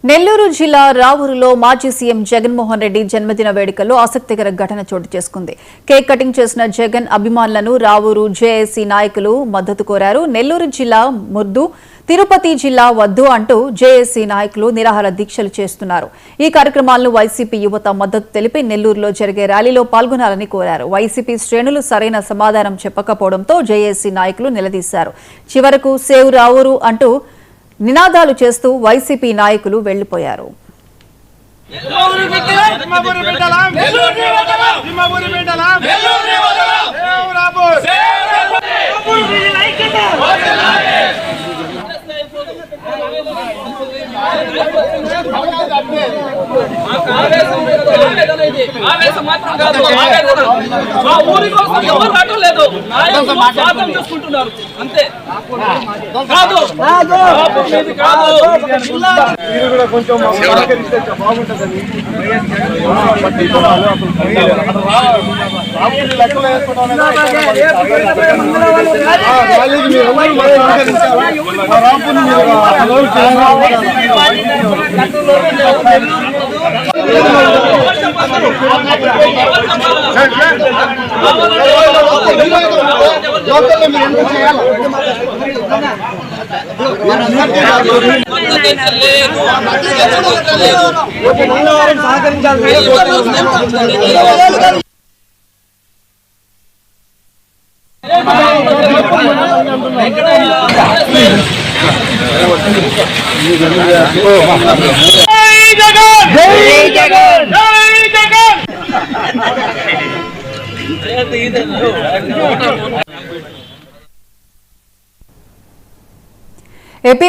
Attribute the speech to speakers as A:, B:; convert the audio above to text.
A: నెల్లూరు జిల్లా రావూరులో మాజీ సీఎం జగన్మోహన్ రెడ్డి జన్మదిన వేడుకల్లో ఆసక్తికర ఘటన చోటు చేసుకుంది. కేక్ కటింగ్ చేసిన జగన్ అభిమానులను రావూరు జేఏసీ నాయకులు మద్దతు కోరారు. నెల్లూరు జిల్లా ముద్దు, తిరుపతి జిల్లా వద్దు అంటూ జేఏసీ నాయకులు నిరాహార దీక్షలు చేస్తున్నారు. ఈ కార్యక్రమాలను వైసీపీ యువత మద్దతు తెలిపి నెల్లూరులో జరిగే ర్యాలీలో పాల్గొనాలని కోరారు. వైసీపీ శ్రేణులు సరైన సమాధానం చెప్పకపోవడంతో జేఏసీ నాయకులు నిలదీశారు. చివరకు సేవ్ రావూరు అంటూ నినాదాలు చేస్తూ వైసీపీ నాయకులు వెళ్లిపోయారు. ఏపీ